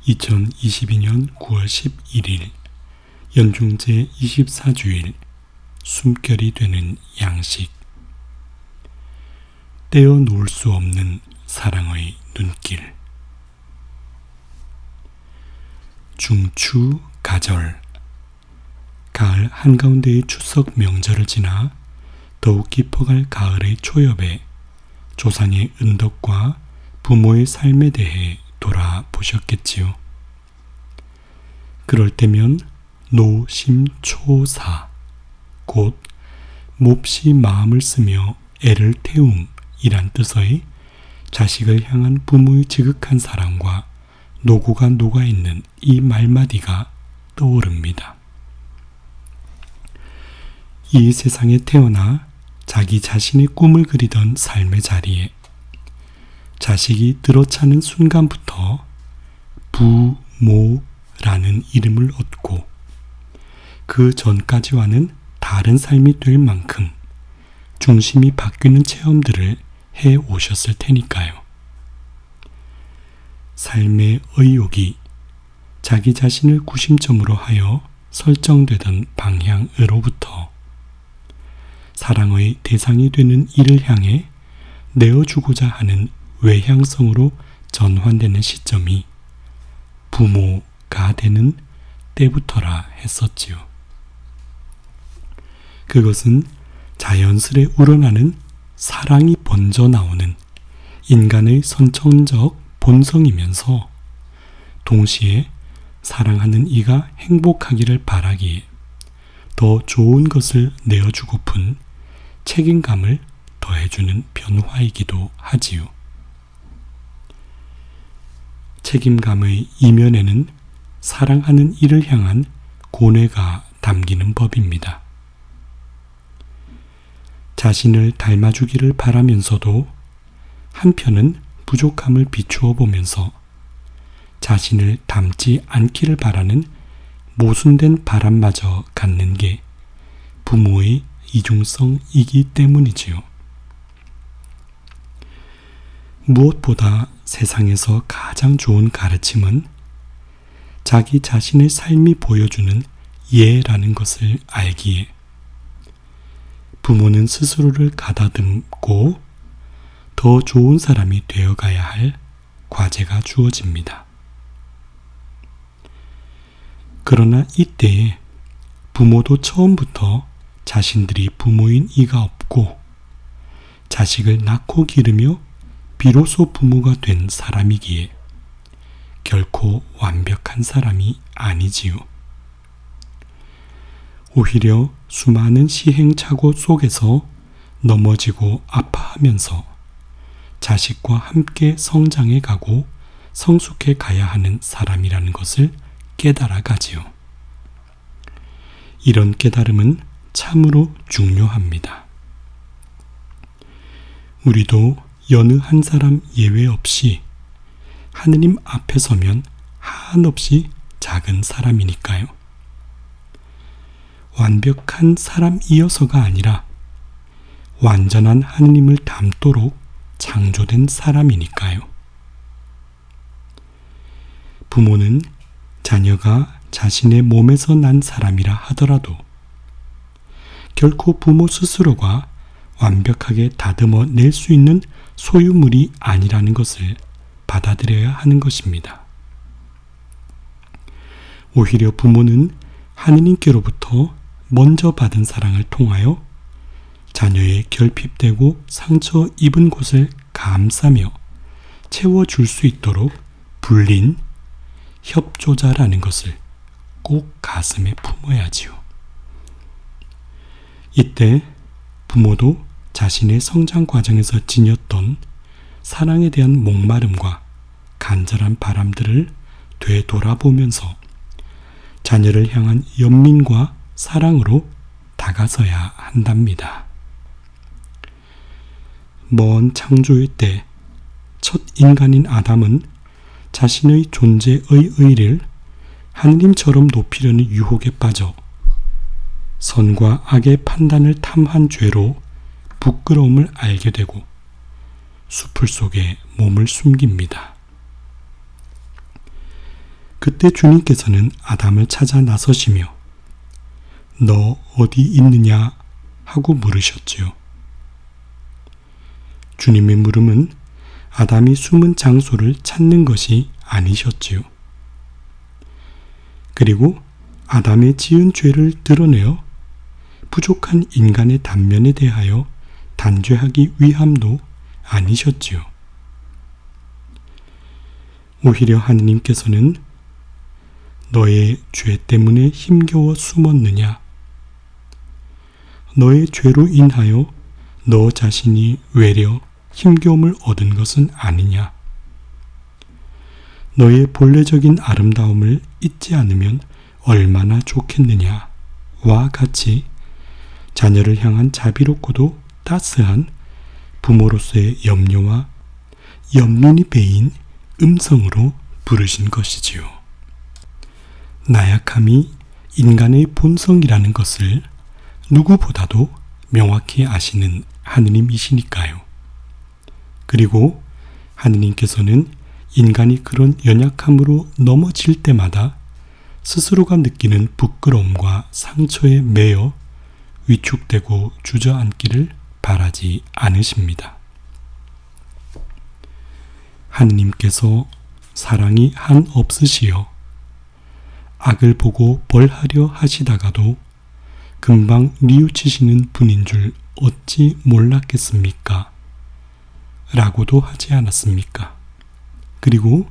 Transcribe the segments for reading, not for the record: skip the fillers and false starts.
2022년 9월 11일 연중제 24주일 숨결이 되는 양식. 떼어놓을 수 없는 사랑의 눈길. 중추 가절. 가을 한가운데의 추석 명절을 지나 더욱 깊어갈 가을의 초엽에 조상의 은덕과 부모의 삶에 대해 돌아보셨겠지요. 그럴 때면 노심초사, 곧 몹시 마음을 쓰며 애를 태움이란 뜻의 자식을 향한 부모의 지극한 사랑과 노고가 녹아있는 이 말마디가 떠오릅니다. 이 세상에 태어나 자기 자신의 꿈을 그리던 삶의 자리에 자식이 들어차는 순간부터 부모라는 이름을 얻고 그 전까지와는 다른 삶이 될 만큼 중심이 바뀌는 체험들을 해 오셨을 테니까요. 삶의 의욕이 자기 자신을 구심점으로 하여 설정되던 방향으로부터 사랑의 대상이 되는 이를 향해 내어주고자 하는 외향성으로 전환되는 시점이 부모가 되는 때부터라 했었지요. 그것은 자연스레 우러나는 사랑이 번져 나오는 인간의 선천적 본성이면서 동시에 사랑하는 이가 행복하기를 바라기에 더 좋은 것을 내어주고픈 책임감을 더해주는 변화이기도 하지요. 책임감의 이면에는 사랑하는 이를 향한 고뇌가 담기는 법입니다. 자신을 닮아주기를 바라면서도 한편은 부족함을 비추어 보면서 자신을 닮지 않기를 바라는 모순된 바람마저 갖는 게 부모의 이중성이기 때문이지요. 무엇보다 세상에서 가장 좋은 가르침은 자기 자신의 삶이 보여주는 예라는 것을 알기에 부모는 스스로를 가다듬고 더 좋은 사람이 되어가야 할 과제가 주어집니다. 그러나 이때에 부모도 처음부터 자신들이 부모인 이가 없고 자식을 낳고 기르며 비로소 부모가 된 사람이기에 결코 완벽한 사람이 아니지요. 오히려 수많은 시행착오 속에서 넘어지고 아파하면서 자식과 함께 성장해 가고 성숙해 가야 하는 사람이라는 것을 깨달아 가지요. 이런 깨달음은 참으로 중요합니다. 우리도 여느 한 사람 예외 없이 하느님 앞에 서면 한없이 작은 사람이니까요. 완벽한 사람이어서가 아니라 완전한 하느님을 닮도록 창조된 사람이니까요. 부모는 자녀가 자신의 몸에서 난 사람이라 하더라도 결코 부모 스스로가 완벽하게 다듬어 낼 수 있는 소유물이 아니라는 것을 받아들여야 하는 것입니다. 오히려 부모는 하느님께로부터 먼저 받은 사랑을 통하여 자녀의 결핍되고 상처 입은 곳을 감싸며 채워줄 수 있도록 불린 협조자라는 것을 꼭 가슴에 품어야지요. 이때 부모도 자신의 성장 과정에서 지녔던 사랑에 대한 목마름과 간절한 바람들을 되돌아보면서 자녀를 향한 연민과 사랑으로 다가서야 한답니다. 먼 창조의 때 첫 인간인 아담은 자신의 존재의 의의를 하느님처럼 높이려는 유혹에 빠져 선과 악의 판단을 탐한 죄로 부끄러움을 알게 되고 숲을 속에 몸을 숨깁니다. 그때 주님께서는 아담을 찾아 나서시며 너 어디 있느냐 하고 물으셨지요. 주님의 물음은 아담이 숨은 장소를 찾는 것이 아니셨지요. 그리고 아담의 지은 죄를 드러내어 부족한 인간의 단면에 대하여 단죄하기 위함도 아니셨지요. 오히려 하느님께서는 너의 죄 때문에 힘겨워 숨었느냐? 너의 죄로 인하여 너 자신이 외려 힘겨움을 얻은 것은 아니냐? 너의 본래적인 아름다움을 잊지 않으면 얼마나 좋겠느냐? 와 같이 자녀를 향한 자비롭고도 따스한 부모로서의 염려와 연민이 배인 음성으로 부르신 것이지요. 나약함이 인간의 본성이라는 것을 누구보다도 명확히 아시는 하느님이시니까요. 그리고 하느님께서는 인간이 그런 연약함으로 넘어질 때마다 스스로가 느끼는 부끄러움과 상처에 매여 위축되고 주저앉기를 바라지 않으십니다. 하느님께서 사랑이 한없으시어 악을 보고 벌하려 하시다가도 금방 뉘우치시는 분인 줄 어찌 몰랐겠습니까? 라고도 하지 않았습니까? 그리고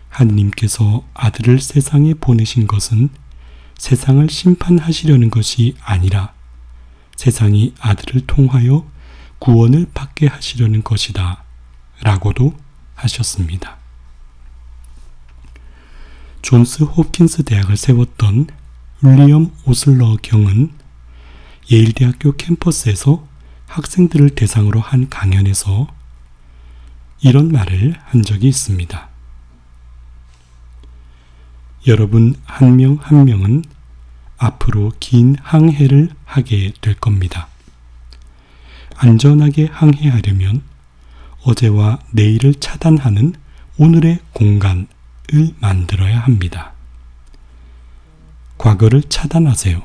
하느님께서 아들을 세상에 보내신 것은 세상을 심판하시려는 것이 아니라 세상이 아들을 통하여 구원을 받게 하시려는 것이다 라고도 하셨습니다. 존스 홉킨스 대학을 세웠던 윌리엄 오슬러 경은 예일대학교 캠퍼스에서 학생들을 대상으로 한 강연에서 이런 말을 한 적이 있습니다. 여러분 한 명 한 명은 앞으로 긴 항해를 하게 될 겁니다. 안전하게 항해하려면 어제와 내일을 차단하는 오늘의 공간을 만들어야 합니다. 과거를 차단하세요.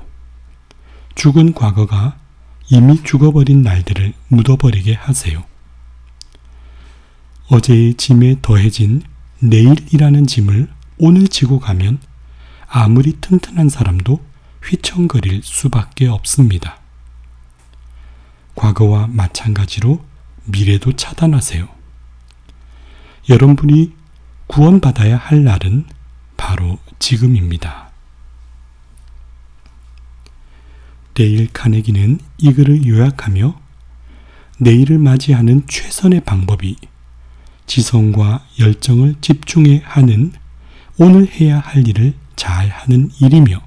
죽은 과거가 이미 죽어버린 날들을 묻어버리게 하세요. 어제의 짐에 더해진 내일이라는 짐을 오늘 지고 가면 아무리 튼튼한 사람도 휘청거릴 수밖에 없습니다. 과거와 마찬가지로 미래도 차단하세요. 여러분이 구원받아야 할 날은 바로 지금입니다. 데일 카네기는 이 글을 요약하며 내일을 맞이하는 최선의 방법이 지성과 열정을 집중해 하는 오늘 해야 할 일을 잘 하는 일이며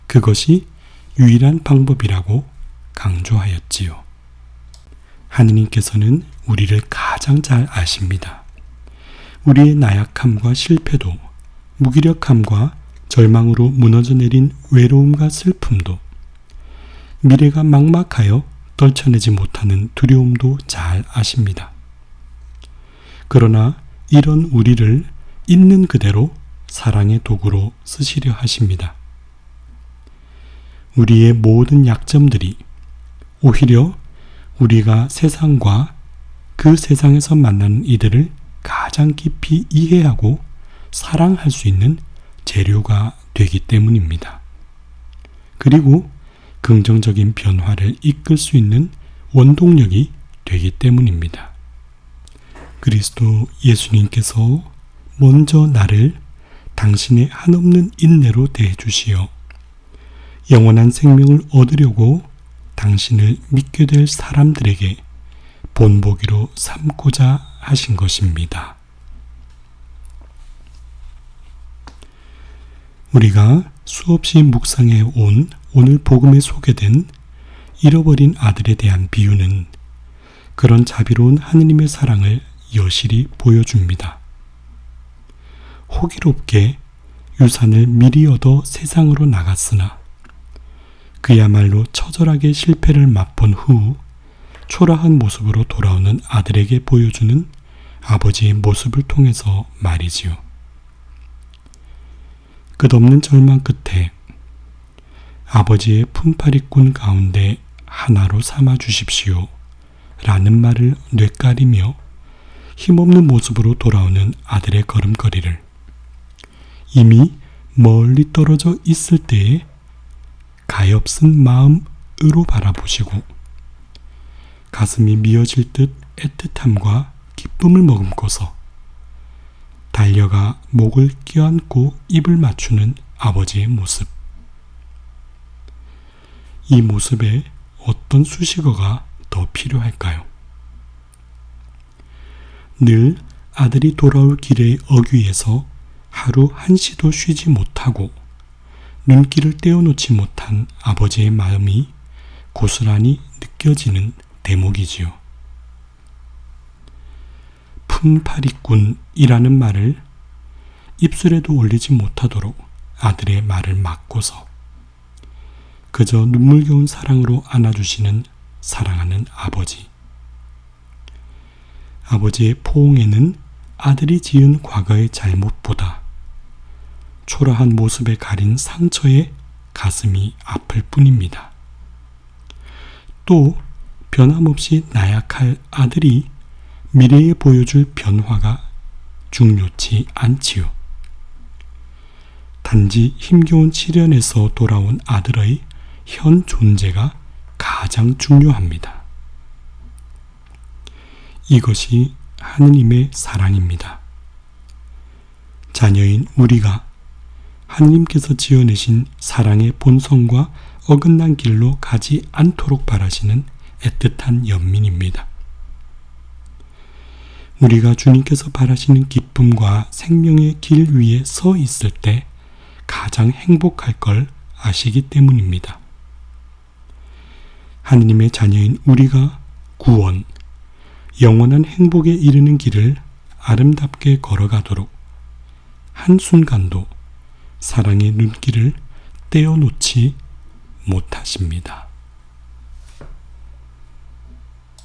그것이 유일한 방법이라고 강조하였지요. 하느님께서는 우리를 가장 잘 아십니다. 우리의 나약함과 실패도, 무기력함과 절망으로 무너져 내린 외로움과 슬픔도, 미래가 막막하여 떨쳐내지 못하는 두려움도 잘 아십니다. 그러나 이런 우리를 있는 그대로 사랑의 도구로 쓰시려 하십니다. 우리의 모든 약점들이 오히려 우리가 세상과 그 세상에서 만나는 이들을 가장 깊이 이해하고 사랑할 수 있는 재료가 되기 때문입니다. 그리고 긍정적인 변화를 이끌 수 있는 원동력이 되기 때문입니다. 그리스도 예수님께서 먼저 나를 당신의 한없는 인내로 대해주시어 영원한 생명을 얻으려고 당신을 믿게 될 사람들에게 본보기로 삼고자 하신 것입니다. 우리가 수없이 묵상해 온 오늘 복음에 소개된 잃어버린 아들에 대한 비유는 그런 자비로운 하느님의 사랑을 여실히 보여줍니다. 호기롭게 유산을 미리 얻어 세상으로 나갔으나 그야말로 처절하게 실패를 맛본 후 초라한 모습으로 돌아오는 아들에게 보여주는 아버지의 모습을 통해서 말이지요. 끝없는 절망 끝에 아버지의 품팔이꾼 가운데 하나로 삼아 주십시오 라는 말을 뇌까리며 힘없는 모습으로 돌아오는 아들의 걸음걸이를 이미 멀리 떨어져 있을 때에 가엾은 마음으로 바라보시고 가슴이 미어질 듯 애틋함과 기쁨을 머금고서 달려가 목을 껴안고 입을 맞추는 아버지의 모습. 이 모습에 어떤 수식어가 더 필요할까요? 늘 아들이 돌아올 길의 어귀에서 하루 한시도 쉬지 못하고 눈길을 떼어놓지 못한 아버지의 마음이 고스란히 느껴지는 대목이지요. 품팔이꾼이라는 말을 입술에도 올리지 못하도록 아들의 말을 막고서 그저 눈물겨운 사랑으로 안아주시는 사랑하는 아버지. 아버지의 포옹에는 아들이 지은 과거의 잘못보다 초라한 모습에 가린 상처에 가슴이 아플 뿐입니다. 또 변함없이 나약할 아들이 미래에 보여줄 변화가 중요치 않지요. 단지 힘겨운 시련에서 돌아온 아들의 현 존재가 가장 중요합니다. 이것이 하느님의 사랑입니다. 자녀인 우리가 하느님께서 지어내신 사랑의 본성과 어긋난 길로 가지 않도록 바라시는 애틋한 연민입니다. 우리가 주님께서 바라시는 기쁨과 생명의 길 위에 서 있을 때 가장 행복할 걸 아시기 때문입니다. 하느님의 자녀인 우리가 구원, 영원한 행복에 이르는 길을 아름답게 걸어가도록 한순간도 사랑의 눈길을 떼어놓지 못하십니다.